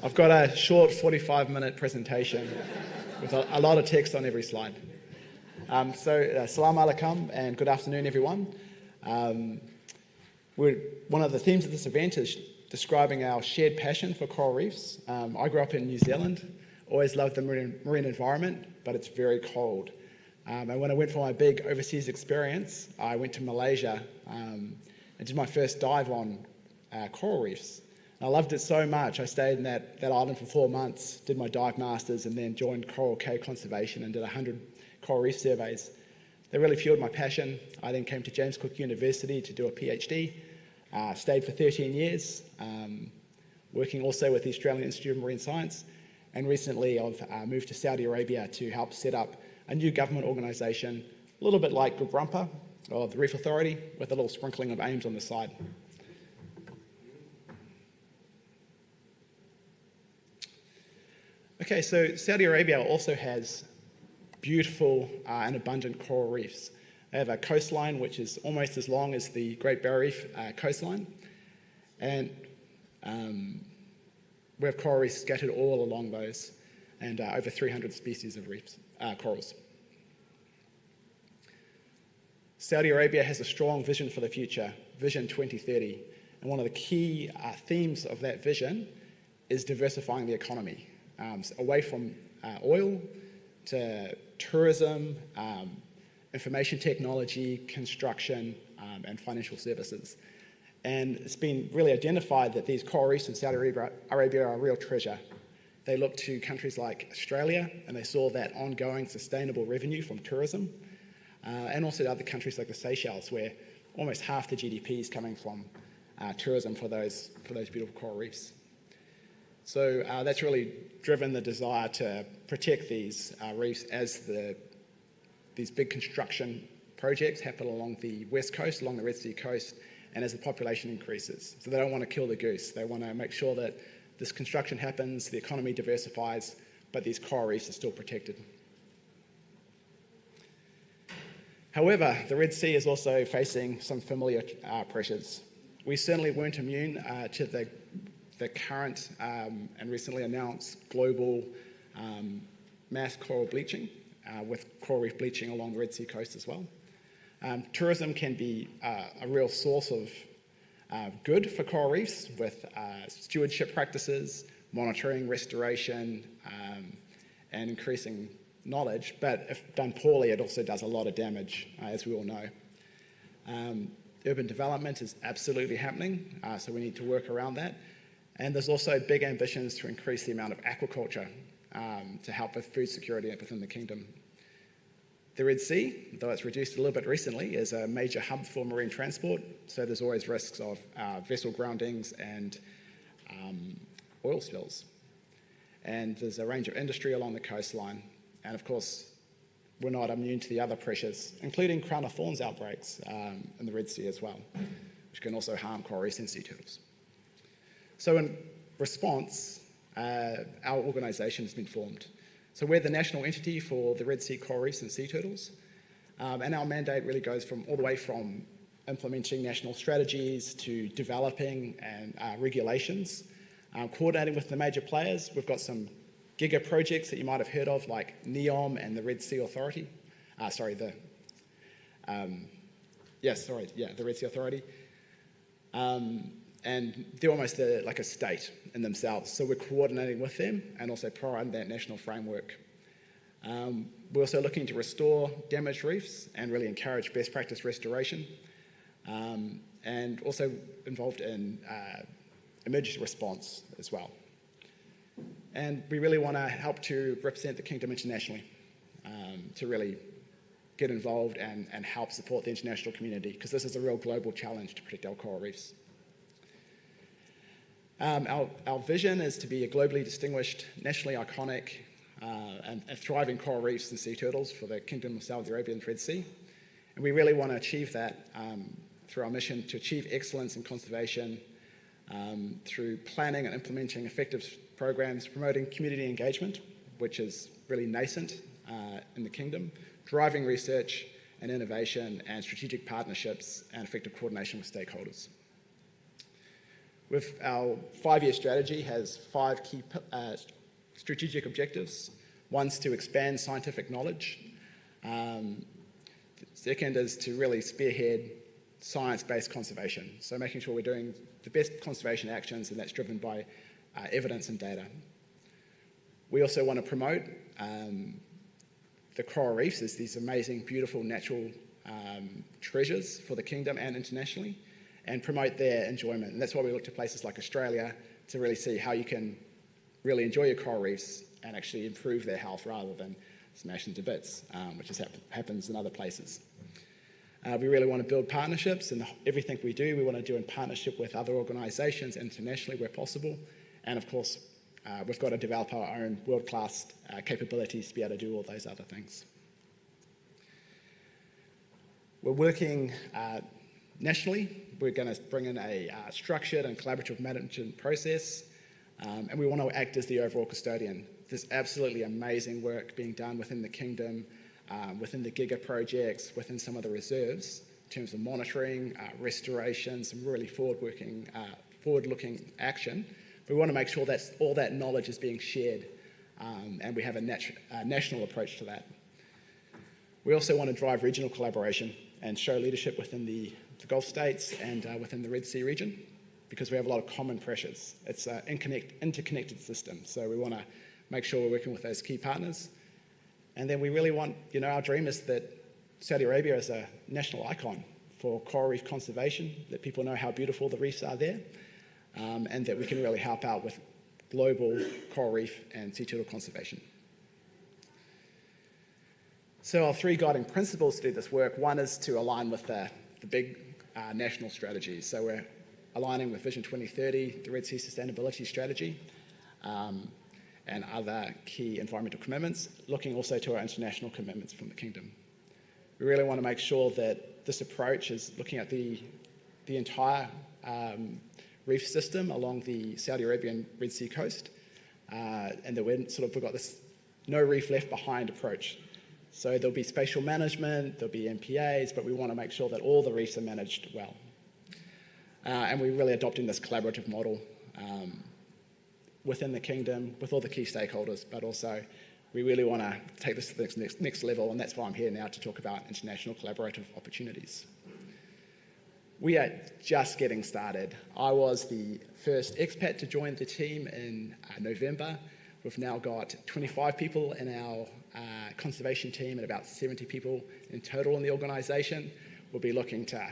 I've got a short 45-minute presentation with a lot of text on every slide. Salam alaikum and good afternoon, everyone. One of the themes of this event is describing our shared passion for coral reefs. I grew up in New Zealand, always loved the marine environment, but it's very cold. And when I went for my big overseas experience, I went to Malaysia and did my first dive on coral reefs. I loved it so much, I stayed in that island for 4 months, did my dive masters, and then joined Coral Cave Conservation and did 100 coral reef surveys. They really fueled my passion. I then came to James Cook University to do a PhD, stayed for 13 years, working also with the Australian Institute of Marine Science, and recently I've moved to Saudi Arabia to help set up a new government organisation, a little bit like Gurumpa, or the Reef Authority, with a little sprinkling of aims on the side. Okay, so Saudi Arabia also has beautiful and abundant coral reefs. They have a coastline which is almost as long as the Great Barrier Reef coastline, and we have coral reefs scattered all along those, and over 300 species of reefs, corals. Saudi Arabia has a strong vision for the future, Vision 2030, and one of the key themes of that vision is diversifying the economy. Away from oil to tourism, information technology, construction, and financial services. And it's been really identified that these coral reefs in Saudi Arabia are a real treasure. They look to countries like Australia, and they saw that ongoing sustainable revenue from tourism, and also to other countries like the Seychelles, where almost half the GDP is coming from tourism for those beautiful coral reefs. So that's really driven the desire to protect these reefs as these big construction projects happen along the west coast, along the Red Sea coast, and as the population increases. So they don't want to kill the goose. They want to make sure that this construction happens, the economy diversifies, but these coral reefs are still protected. However, the Red Sea is also facing some familiar pressures. We certainly weren't immune to the current and recently announced global mass coral bleaching, with coral reef bleaching along the Red Sea coast as well. Tourism can be a real source of good for coral reefs with stewardship practices, monitoring, restoration, and increasing knowledge, but if done poorly, it also does a lot of damage, as we all know. Urban development is absolutely happening, so we need to work around that. And there's also big ambitions to increase the amount of aquaculture to help with food security within the kingdom. The Red Sea, though it's reduced a little bit recently, is a major hub for marine transport, so there's always risks of vessel groundings and oil spills. And there's a range of industry along the coastline, and of course, we're not immune to the other pressures, including crown of thorns outbreaks in the Red Sea as well, which can also harm coral reefs and sea turtles. So in response, our organisation has been formed. So we're the national entity for the Red Sea coral reefs and sea turtles, and our mandate really goes all the way from implementing national strategies to developing and regulations, coordinating with the major players. We've got some giga projects that you might have heard of, like NEOM and the Red Sea Authority. The Red Sea Authority. And they're almost like a state in themselves. So we're coordinating with them and also providing that national framework. We're also looking to restore damaged reefs and really encourage best practice restoration, and also involved in emergency response as well. And we really want to help to represent the kingdom internationally, to really get involved and help support the international community, because this is a real global challenge to protect our coral reefs. Our vision is to be a globally distinguished, nationally iconic, and thriving coral reefs and sea turtles for the Kingdom of Saudi Arabia and Red Sea. And we really want to achieve that through our mission to achieve excellence in conservation, through planning and implementing effective programs, promoting community engagement, which is really nascent in the kingdom, driving research and innovation and strategic partnerships and effective coordination with stakeholders. With our 5-year strategy has 5 key strategic objectives. One's to expand scientific knowledge. Second is to really spearhead science-based conservation. So making sure we're doing the best conservation actions, and that's driven by evidence and data. We also want to promote the coral reefs as these amazing, beautiful natural treasures for the kingdom and internationally, and promote their enjoyment. And that's why we look to places like Australia to really see how you can really enjoy your coral reefs and actually improve their health rather than smash them to bits, which happens in other places. We really want to build partnerships, and everything we do, we want to do in partnership with other organisations internationally where possible. And of course, we've got to develop our own world-class capabilities to be able to do all those other things. We're working nationally. We're going to bring in a structured and collaborative management process, and we want to act as the overall custodian. There's absolutely amazing work being done within the kingdom, within the Giga projects, within some of the reserves, in terms of monitoring, restoration, some really forward-looking action. We want to make sure that all that knowledge is being shared, and we have a national approach to that. We also want to drive regional collaboration and show leadership within the Gulf states and within the Red Sea region, because we have a lot of common pressures. It's an interconnected system, so we want to make sure we're working with those key partners. And then we really want, our dream is that Saudi Arabia is a national icon for coral reef conservation, that people know how beautiful the reefs are there, and that we can really help out with global coral reef and sea turtle conservation. So our 3 guiding principles to do this work, one is to align with the big national strategies. So we're aligning with Vision 2030, the Red Sea Sustainability Strategy, and other key environmental commitments, looking also to our international commitments from the Kingdom. We really want to make sure that this approach is looking at the entire reef system along the Saudi Arabian Red Sea coast, and that we've got this no reef left behind approach. So there'll be spatial management, there'll be MPAs, but we want to make sure that all the reefs are managed well. And we're really adopting this collaborative model within the Kingdom, with all the key stakeholders, but also we really want to take this to the next level, and that's why I'm here now to talk about international collaborative opportunities. We are just getting started. I was the first expat to join the team in November. We've now got 25 people in our conservation team and about 70 people in total in the organisation. We'll be looking to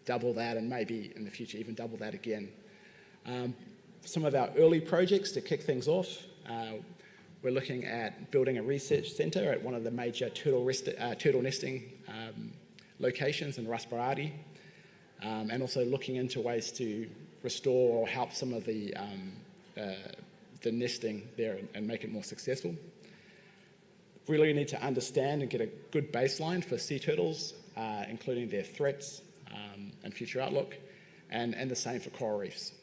double that, and maybe in the future even double that again. Some of our early projects to kick things off, we're looking at building a research centre at one of the major turtle nesting locations in Ras Baradi, and also looking into ways to restore or help some of the nesting there and make it more successful. We really need to understand and get a good baseline for sea turtles, including their threats and future outlook, and the same for coral reefs.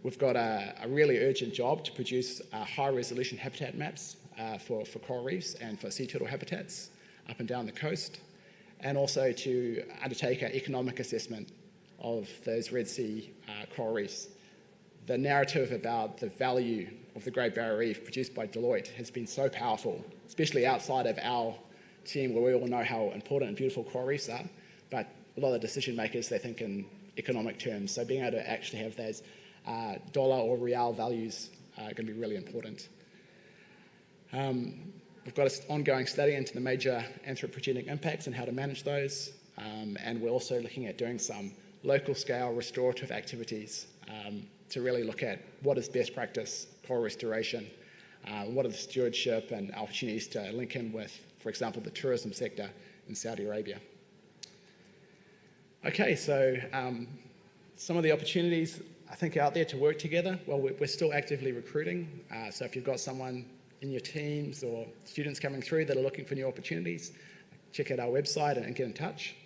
We've got a really urgent job to produce high-resolution habitat maps for coral reefs and for sea turtle habitats up and down the coast, and also to undertake an economic assessment of those Red Sea coral reefs. The narrative about the value of the Great Barrier Reef produced by Deloitte has been so powerful, especially outside of our team, where we all know how important and beautiful coral reefs are, but a lot of decision makers, they think in economic terms. So being able to actually have those dollar or real values are going to be really important. We've got an ongoing study into the major anthropogenic impacts and how to manage those, and we're also looking at doing some local scale restorative activities to really look at what is best practice coral restoration, what are the stewardship and opportunities to link in with, for example, the tourism sector in Saudi Arabia. Okay, so some of the opportunities I think out there to work together. Well, we're still actively recruiting, so if you've got someone in your teams or students coming through that are looking for new opportunities, check out our website and get in touch.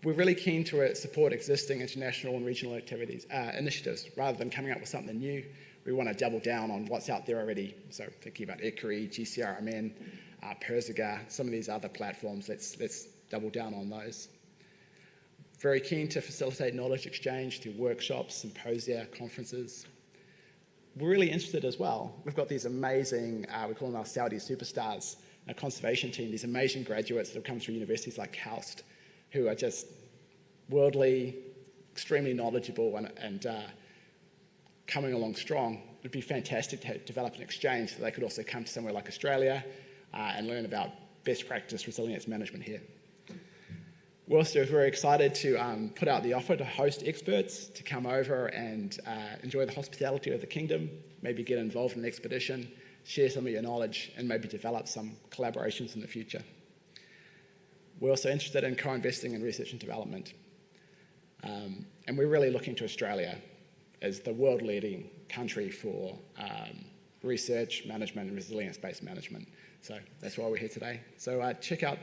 We're really keen to support existing international and regional initiatives. Rather than coming up with something new, we want to double down on what's out there already. So thinking about ECRI, GCRMN, Persiga, some of these other platforms, let's double down on those. Very keen to facilitate knowledge exchange through workshops, symposia, conferences. We're really interested as well. We've got these amazing, we call them our Saudi superstars, our conservation team, these amazing graduates that have come through universities like KAUST, who are just worldly, extremely knowledgeable and coming along strong. It'd be fantastic to develop an exchange so they could also come to somewhere like Australia and learn about best practice resilience management here. We're also very excited to put out the offer to host experts to come over and enjoy the hospitality of the kingdom, maybe get involved in an expedition, share some of your knowledge, and maybe develop some collaborations in the future. We're also interested in co-investing in research and development. And we're really looking to Australia as the world-leading country for research, management, and resilience-based management. So that's why we're here today. So check out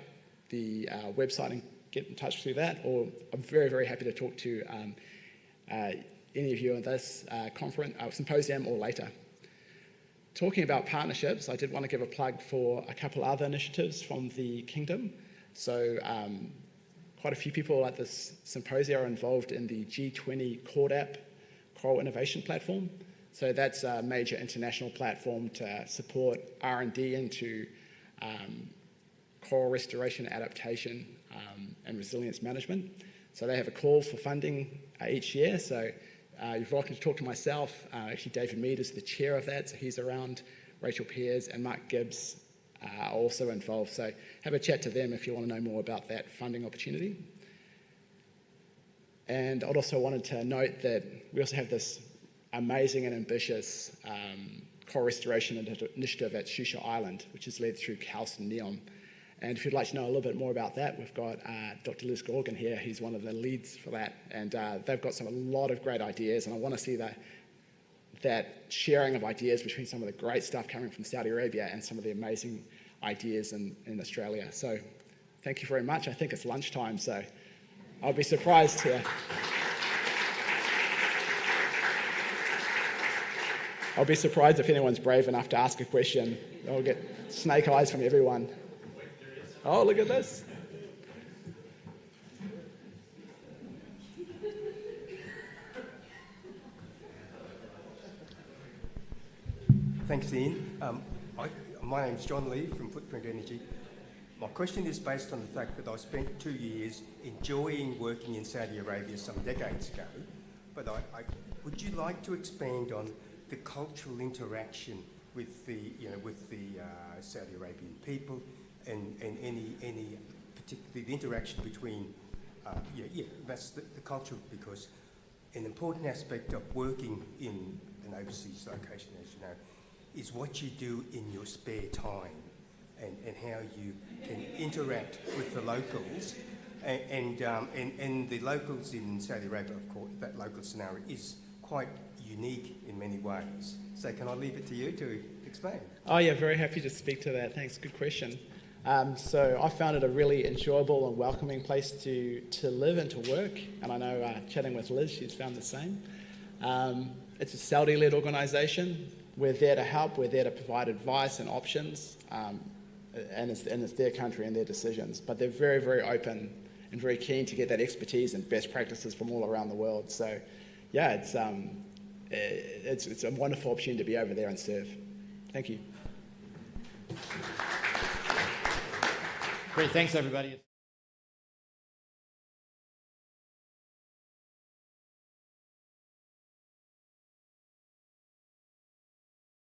the website and get in touch through that, or I'm very, very happy to talk to any of you on this conference, symposium, or later. Talking about partnerships, I did want to give a plug for a couple other initiatives from the Kingdom. So quite a few people at this symposium are involved in the G20 CORDAP, Coral Innovation Platform. So that's a major international platform to support R&D into coral restoration, adaptation, and resilience management. So they have a call for funding each year. So you're welcome to talk to myself. Actually, David Mead is the chair of that, so he's around. Rachel Pears and Mark Gibbs are also involved. So have a chat to them if you want to know more about that funding opportunity. And I'd also wanted to note that we also have this amazing and ambitious coral restoration initiative at Shusha Island, which is led through KAUST and NEOM. And if you'd like to know a little bit more about that, we've got Dr. Liz Gorgon here, who's one of the leads for that. And they've got a lot of great ideas, and I want to see that sharing of ideas between some of the great stuff coming from Saudi Arabia and some of the amazing ideas in Australia. So thank you very much. I think it's lunchtime, so I'll be surprised to... I'll be surprised if anyone's brave enough to ask a question. I'll get snake eyes from everyone. Oh, look at this. Thanks, Ian. My name's John Lee from Footprint Energy. My question is based on the fact that I spent 2 years enjoying working in Saudi Arabia some decades ago, but would you like to expand on the cultural interaction with the Saudi Arabian people and any particularly the interaction between that's the culture, because an important aspect of working in an overseas location, as you know, is what you do in your spare time and how you can interact with the locals and the locals in Saudi Arabia, of course, that local scenario is quite unique in many ways. So can I leave it to you to explain? Oh yeah, very happy to speak to that. Thanks, good question. So I found it a really enjoyable and welcoming place to live and to work, and I know chatting with Liz, she's found the same. It's a Saudi-led organisation. We're there to help, we're there to provide advice and options, and it's their country and their decisions, but they're very, very open and very keen to get that expertise and best practices from all around the world. So yeah, it's a wonderful opportunity to be over there and serve. Thank you. Great, thanks everybody.